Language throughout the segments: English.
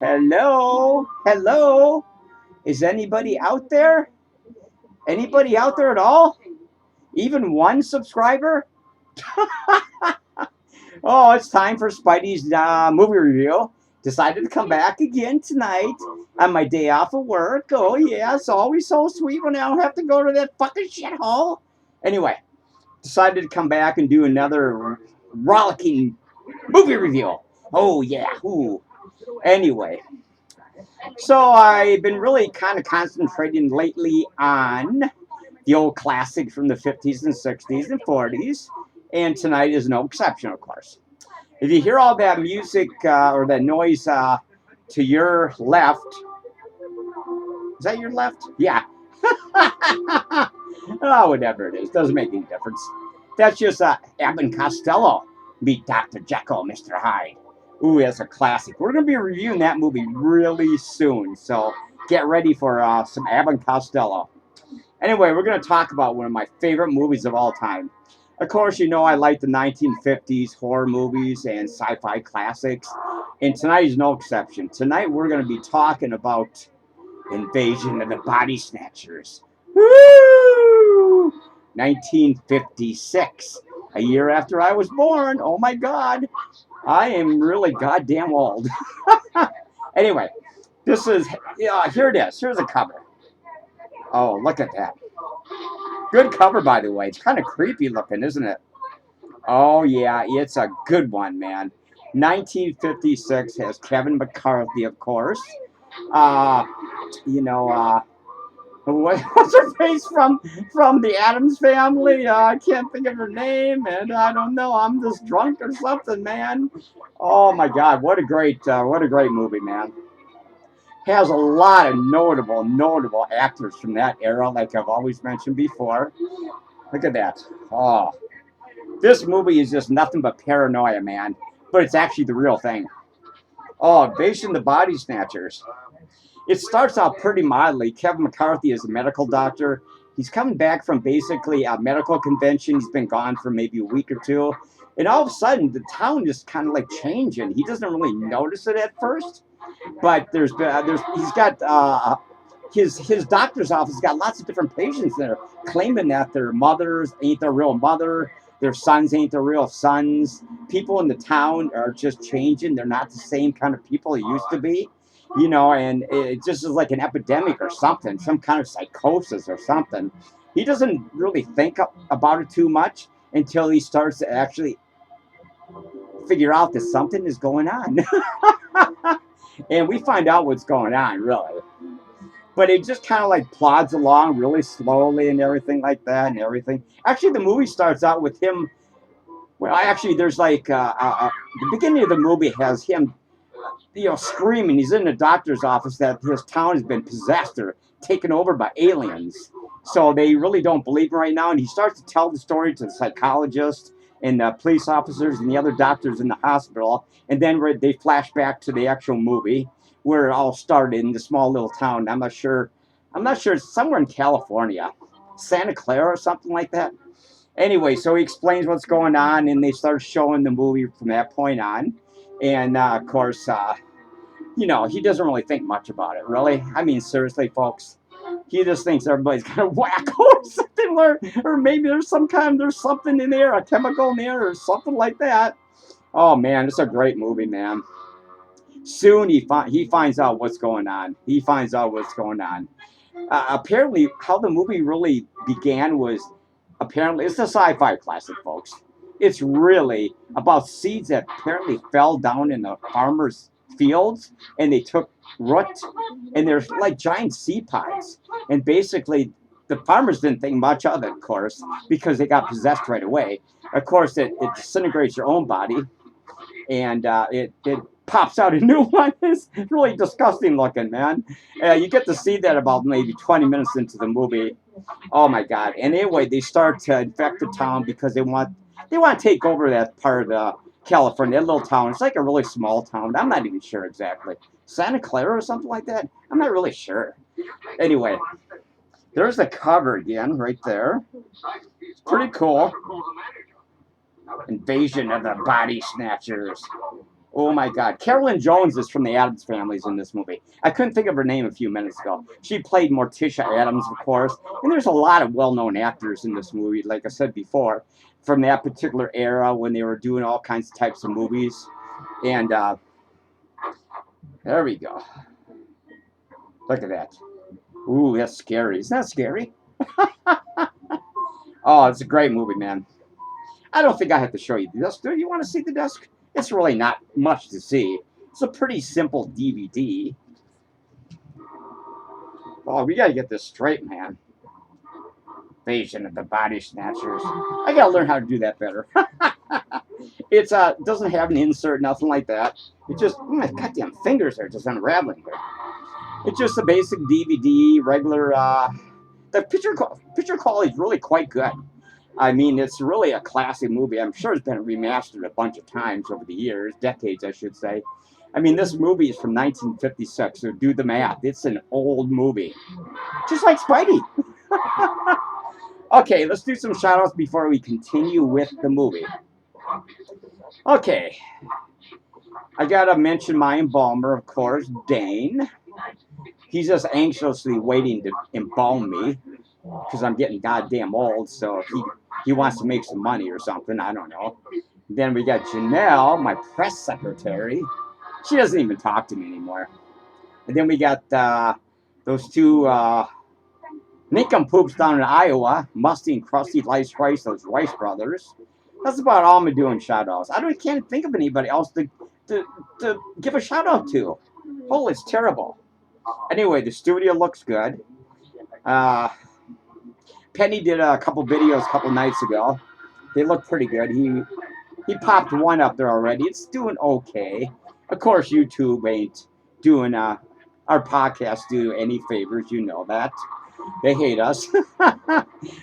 Hello? Hello? Is anybody out there? Anybody out there at all? Even one subscriber? Oh, it's time for Spidey's movie review. Decided to come back again tonight on my day off of work. Oh, yeah, it's always so sweet when I don't have to go to that fucking shithole. Anyway, decided to come back and do another rollicking movie review. Oh, yeah. Ooh. Anyway, so I've been really kind of concentrating lately on the old classics from the 50s and 60s and 40s, and tonight is no exception, of course. If you hear all that music or that noise to your left, is that your left? Yeah. Oh, whatever it is, doesn't make any difference. That's just Abbott Costello meet Dr. Jekyll, Mr. Hyde. Ooh, that's a classic. We're going to be reviewing that movie really soon, so get ready for some Abbott Costello. Anyway, we're going to talk about one of my favorite movies of all time. Of course, you know I like the 1950s horror movies and sci-fi classics, and tonight is no exception. Tonight we're going to be talking about Invasion of the Body Snatchers. Woo! 1956, a year after I was born. Oh my God, I am really goddamn old. Anyway, this is, here it is. Here's a cover. Oh, look at that. Good cover, by the way. It's kind of creepy looking, isn't it? Oh, yeah, it's a good one, man. 1956 has Kevin McCarthy, of course. Uh, you know, what's her face from the Addams Family? I can't think of her name, and I don't know. I'm just drunk or something, man. Oh my God, what a great movie, man. Has a lot of notable actors from that era, like I've always mentioned before. Look at that. Oh, this movie is just nothing but paranoia, man. But it's actually the real thing. Oh, Invasion of the Body Snatchers. It starts out pretty mildly. Kevin McCarthy is a medical doctor. He's coming back from basically a medical convention. He's been gone for maybe a week or two. And all of a sudden, the town just kind of like changing. He doesn't really notice it at first. But he's got his doctor's office got lots of different patients there claiming that their mothers ain't their real mother, their sons ain't their real sons. People in the town are just changing. They're not the same kind of people they used to be, and it just is like an epidemic or something, some kind of psychosis or something. He doesn't really think about it too much until he starts to actually figure out that something is going on. And we find out what's going on, really. But it just kind of like plods along really slowly and everything like that and everything. Actually, the movie starts out with him. Well, actually, there's like the beginning of the movie has him, screaming. He's in the doctor's office that his town has been possessed or taken over by aliens. So they really don't believe him right now. And he starts to tell the story to the psychologist and the police officers and the other doctors in the hospital. And then they flash back to the actual movie where it all started in the small little town. I'm not sure. It's somewhere in California, Santa Clara or something like that. Anyway, so he explains what's going on, and they start showing the movie from that point on. And of course, he doesn't really think much about it, really. I mean, seriously, folks, he just thinks everybody's kind of wacko or something, or maybe there's something in there, a chemical in there, or something like that. Oh man, it's a great movie, man. Soon he finds out what's going on. Apparently, how the movie really began was apparently it's a sci-fi classic, folks. It's really about seeds that apparently fell down in the farmers' fields and they took root, and there's like giant seed pods. And basically, the farmers didn't think much of it, of course, because they got possessed right away. Of course, it disintegrates your own body, and it pops out a new one. It's really disgusting looking, man. You get to see that about maybe 20 minutes into the movie. Oh my God! And anyway, they start to infect the town because they want to take over that part of the California, that little town. It's like a really small town. I'm not even sure exactly. Santa Clara or something like that. I'm not really sure. Anyway, there's the cover again, right there. It's pretty cool. Invasion of the Body Snatchers. Oh my God. Carolyn Jones is from the Addams Family's in this movie. I couldn't think of her name a few minutes ago. She played Morticia Addams, of course. And there's a lot of well-known actors in this movie, like I said before, from that particular era when they were doing all kinds of types of movies. And there we go. Look at that. Ooh, that's scary. Isn't that scary? Oh, it's a great movie, man. I don't think I have to show you the disc. Do you want to see the disc? It's really not much to see. It's a pretty simple DVD. Oh, we gotta get this straight, man. Invasion of the Body Snatchers. I gotta learn how to do that better. It doesn't have an insert, nothing like that. It just, my goddamn fingers are just unraveling here. It's just a basic DVD, regular. The picture quality is really quite good. I mean, it's really a classic movie. I'm sure it's been remastered a bunch of times over the years, decades, I should say. I mean, this movie is from 1956, so do the math. It's an old movie. Just like Spidey. Okay, let's do some shout-outs before we continue with the movie. Okay. I gotta mention my embalmer, of course, Dane. He's just anxiously waiting to embalm me because I'm getting goddamn old, so he wants to make some money or something. I don't know. Then we got Janelle, my press secretary. She doesn't even talk to me anymore. And then we got those two nincompoops down in Iowa, Musty and Krusty Rice Rice, those Rice brothers. That's about all I'm doing shout-outs. Can't think of anybody else to give a shout-out to. Oh, it's terrible. Anyway, the studio looks good. Penny did a couple videos a couple nights ago. They look pretty good. He popped one up there already. It's doing okay. Of course, YouTube ain't doing our podcast do any favors. You know that. They hate us.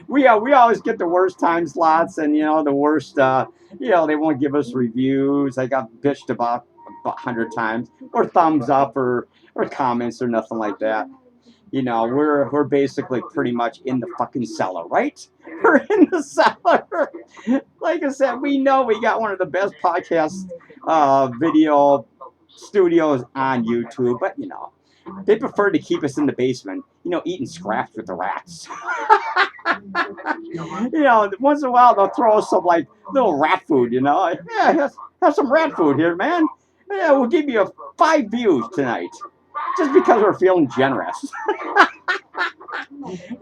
we always get the worst time slots and, the worst, they won't give us reviews. I got bitched about 100 times, or thumbs up or comments or nothing like that. We're basically pretty much in the fucking cellar, right? We're in the cellar. Like I said, we know we got one of the best podcast video studios on YouTube, but they prefer to keep us in the basement, eating scraps with the rats. Once in a while they'll throw us some little rat food, Yeah, have some rat food here, man. Yeah, we'll give you 5 views tonight. Just because we're feeling generous.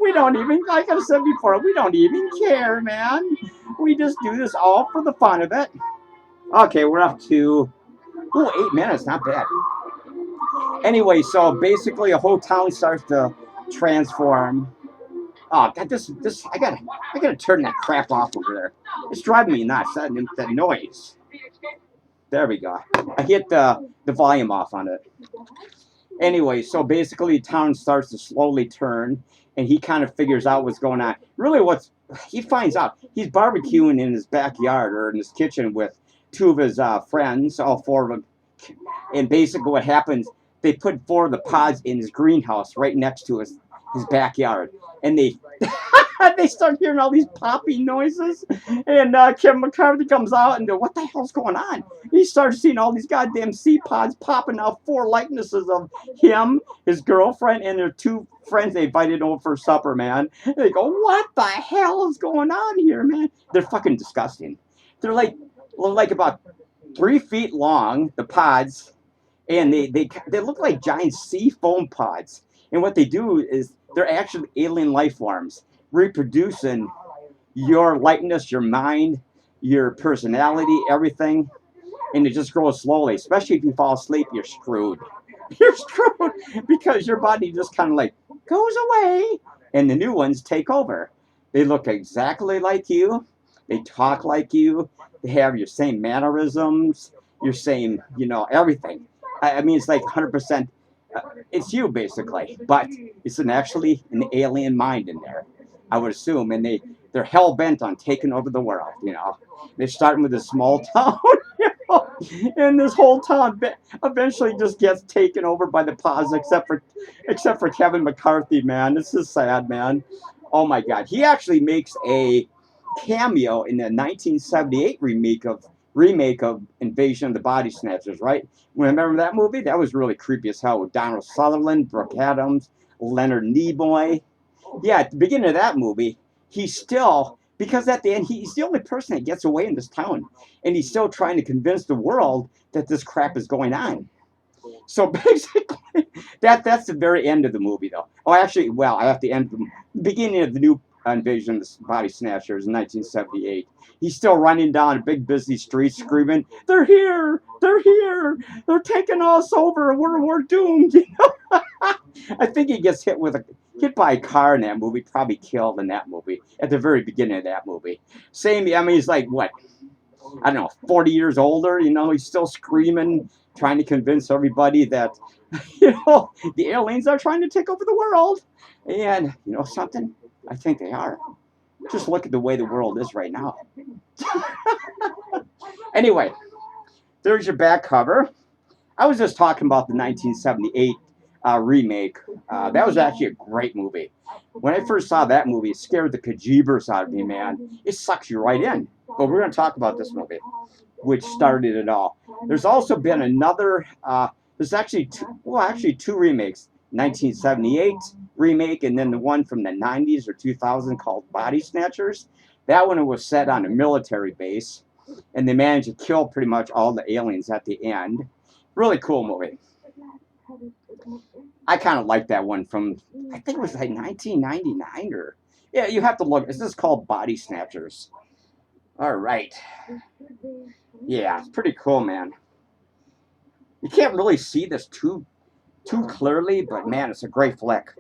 We don't even, like I've said before, we don't even care, man. We just do this all for the fun of it. Okay, we're up to 8 minutes, not bad. Anyway, so basically a whole town starts to transform. Oh God, this I gotta turn that crap off over there. It's driving me nuts, that noise. There we go. I hit the volume off on it. Anyway, so basically town starts to slowly turn, and he kind of figures out what's going on. Really, he finds out, he's barbecuing in his backyard or in his kitchen with 2 of his friends, all 4 of them. And basically what happens, they put 4 of the pods in his greenhouse right next to his backyard. And they they start hearing all these popping noises. And Kevin McCarthy comes out and goes, what the hell's going on? He starts seeing all these goddamn seed pods popping out, 4 likenesses of him, his girlfriend, and their 2 friends they invited over for supper, man. And they go, what the hell is going on here, man? They're fucking disgusting. They're like about 3 feet long, the pods, and they look like giant sea foam pods. And what they do is they're actually alien life forms reproducing your likeness, your mind, your personality, everything. And it just grows slowly. Especially if you fall asleep, you're screwed. You're screwed because your body just kind of goes away and the new ones take over. They look exactly like you. They talk like you. They have your same mannerisms, your same, everything. I mean, it's like 100%. It's you, basically. But it's actually an alien mind in there, I would assume. And they're hell-bent on taking over the world, They're starting with a small town, and this whole town eventually just gets taken over by the pods, except for Kevin McCarthy, man. This is sad, man. Oh, my God. He actually makes a cameo in the 1978 remake of remake of Invasion of the Body Snatchers, right? Remember that movie? That was really creepy as hell with Donald Sutherland, Brooke Adams, Leonard Nimoy. Yeah, at the beginning of that movie, he's still, because at the end, he's the only person that gets away in this town. And he's still trying to convince the world that this crap is going on. So basically, that's the very end of the movie, though. Oh, actually, well, I have to end the beginning of the new Invasion of the Body Snatchers in 1978. He's still running down a big busy street screaming, "They're here! They're here! They're taking us over! We're doomed!" You know? I think he gets hit by a car in that movie, probably killed in that movie at the very beginning of that movie. Same, I mean, he's like what? I don't know, 40 years older. You know, he's still screaming, trying to convince everybody that, you know, the aliens are trying to take over the world. And you know something? I think they are. Just look at the way the world is right now. Anyway, there's your back cover. I was just talking about the 1978 remake. That was actually a great movie. When I first saw that movie, it scared the bejeebers out of me, man. It sucks you right in. But we're going to talk about this movie, which started it all. There's also been another, there's actually two remakes. 1978 remake, and then the one from the 90s or 2000 called Body Snatchers. That one was set on a military base, and they managed to kill pretty much all the aliens at the end. Really cool movie. I kind of like that one from, I think it was like 1999 or, yeah, you have to look. This is called Body Snatchers. All right. Yeah, it's pretty cool, man. You can't really see this too clearly, but man, it's a great flick.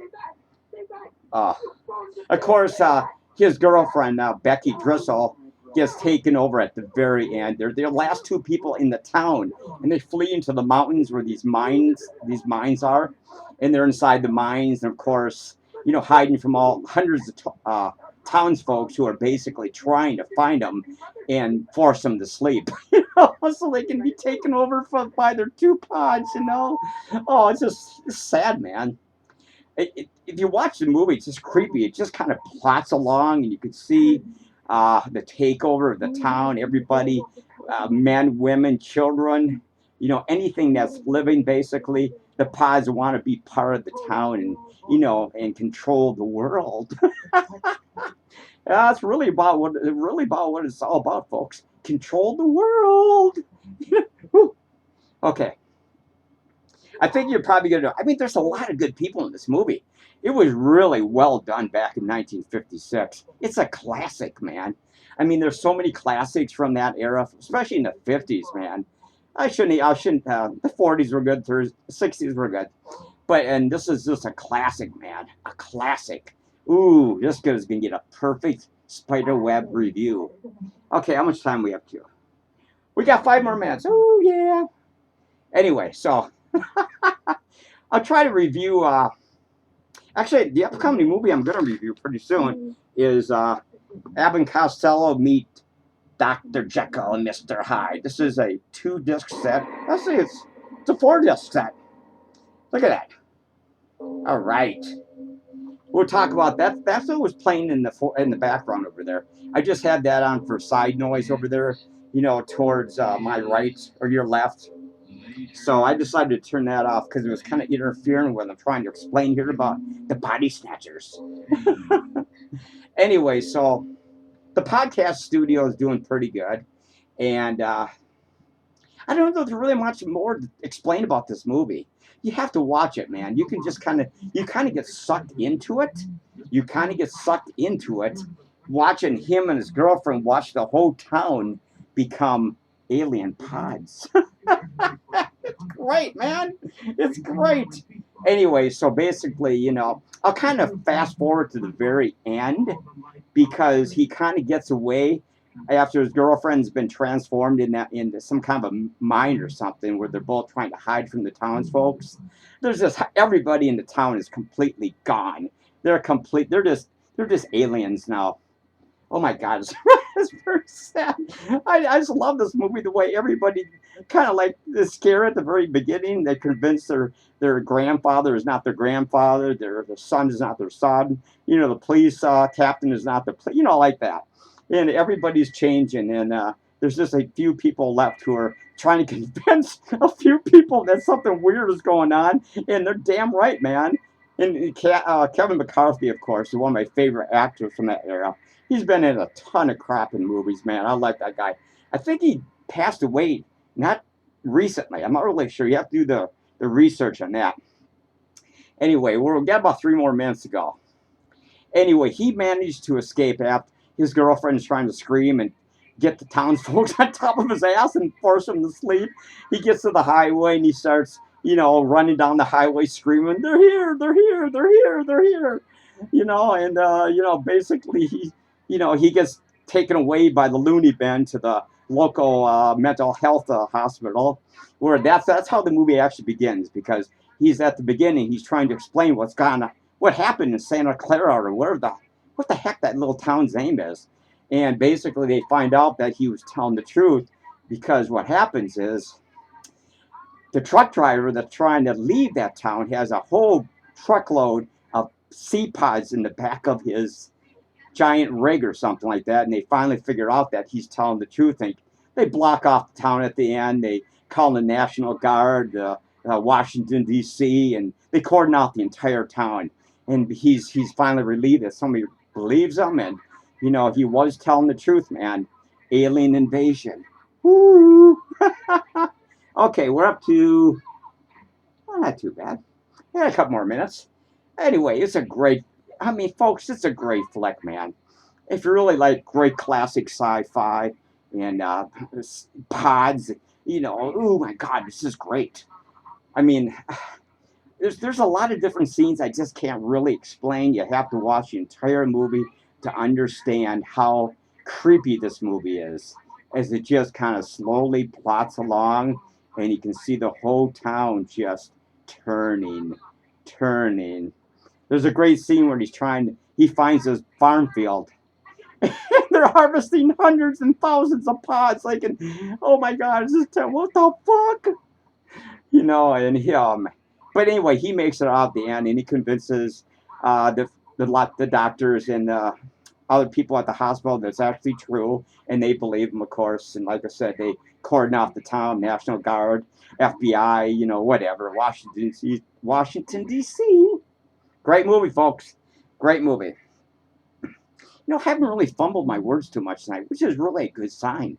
Of course, his girlfriend, Becky Driscoll, gets taken over at the very end. They're the last two people in the town, and they flee into the mountains where these mines are, and they're inside the mines, and of course, you know, hiding from all hundreds of townsfolk who are basically trying to find them and force them to sleep, you know, so they can be taken over by their two pods, you know. Oh, it's sad, man. If you watch the movie, it's just creepy. It just kind of plots along, and you can see the takeover of the town. Everybody, men, women, children, you know, anything that's living, basically, the pods want to be part of the town and, you know, and control the world. That's really about what it's all about, folks. Control the world. Okay. I think you're probably going to know. I mean, there's a lot of good people in this movie. It was really well done back in 1956. It's a classic, man. I mean, there's so many classics from that era, especially in the 50s, man. The 40s were good, the 60s were good. And this is just a classic, man. A classic. Ooh, this is going to get a perfect Spiderweb review. Okay, how much time we have to? We got 5 more minutes. Oh, yeah. Anyway, so I'll try to review, actually, the upcoming movie I'm going to review pretty soon is Abbott and Costello meet Dr. Jekyll and Mr. Hyde. This is a 2-disc set. Actually, it's a 4-disc set. Look at that. All right. We'll talk about that. That's what was playing in the background over there. I just had that on for side noise over there, you know, towards my right or your left. So I decided to turn that off because it was kind of interfering with what I'm trying to explain here about the Body Snatchers. Anyway, so the podcast studio is doing pretty good. And I don't know if there's really much more to explain about this movie. You have to watch it, man. You can just kind of get sucked into it. You kind of get sucked into it watching him and his girlfriend watch the whole town become alien pods. It's great, man. It's great. Anyway, so basically, you know, I'll kind of fast forward to the very end because he kind of gets away after his girlfriend's been transformed into some kind of a mine or something where they're both trying to hide from the townsfolk. There's just everybody in the town is completely gone. They're just aliens now. Oh my God, it's very sad. I just love this movie, the way everybody kind of like is scared at the very beginning. They convince their grandfather is not their grandfather, their son is not their son. You know, the police captain is not the, you know, like that. And everybody's changing, and there's just a few people left who are trying to convince a few people that something weird is going on, and they're damn right, man. And Kevin McCarthy, of course, is one of my favorite actors from that era. He's been in a ton of crap in movies, man. I like that guy. I think he passed away not recently. I'm not really sure. You have to do the research on that. Anyway, we've got about 3 more minutes to go. Anyway, he managed to escape after his girlfriend is trying to scream and get the townsfolk on top of his ass and force him to sleep. He gets to the highway and he starts, running down the highway screaming, "They're here! They're here! They're here! They're here!" And basically he gets taken away by the loony bin to the local mental health hospital, where that's how the movie actually begins, because he's at the beginning. He's trying to explain what happened in Santa Clara, or what the heck that little town's name is. And basically they find out that he was telling the truth, because what happens is the truck driver that's trying to leave that town has a whole truckload of sea pods in the back of his giant rig or something like that. And they finally figure out that he's telling the truth. And they block off the town at the end. They call the National Guard, Washington, D.C., and they cordon out the entire town. And he's finally relieved that somebody believes him. And, he was telling the truth, man. Alien invasion. Woo! Okay, we're up to, well, not too bad. Yeah, a couple more minutes. Anyway, folks, it's a great flick, man. If you really like great classic sci-fi and pods, oh my God, this is great. I mean, there's a lot of different scenes I just can't really explain. You have to watch the entire movie to understand how creepy this movie is, as it just kind of slowly plots along, and you can see the whole town just turning. There's a great scene where he finds this farm field. They're harvesting hundreds and thousands of pods. Oh my God, what the fuck? But anyway, he makes it out at the end, and he convinces the doctors and other people at the hospital that's actually true, and they believe him, of course. And like I said, they cordon off the town, National Guard, FBI, whatever, Washington, D.C. Great movie, folks. Great movie. I haven't really fumbled my words too much tonight, which is really a good sign.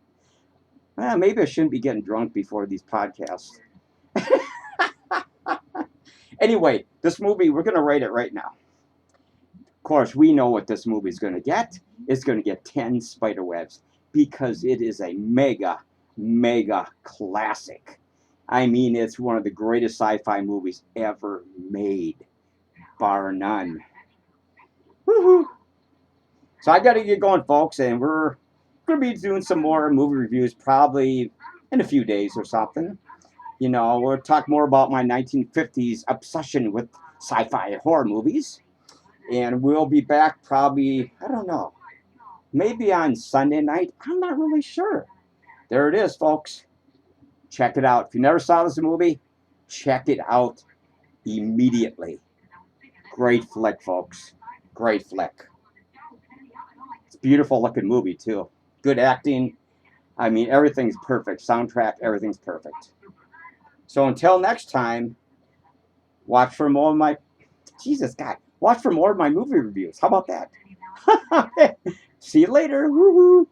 Maybe I shouldn't be getting drunk before these podcasts. Anyway, this movie, we're going to rate it right now. Of course, we know what this movie is going to get. It's going to get 10 Spiderwebs, because it is a mega, mega classic. I mean, it's one of the greatest sci-fi movies ever made, bar none. Woohoo! So I got to get going, folks, and we're going to be doing some more movie reviews probably in a few days or something. We'll talk more about my 1950s obsession with sci-fi horror movies. And we'll be back probably, I don't know, maybe on Sunday night. I'm not really sure. There it is, folks. Check it out. If you never saw this movie, check it out immediately. Great flick, folks. Great flick. It's a beautiful looking movie, too. Good acting. I mean, everything's perfect. Soundtrack, everything's perfect. So until next time, watch for more of my... Jesus, God. Watch for more of my movie reviews. How about that? See you later. Woohoo!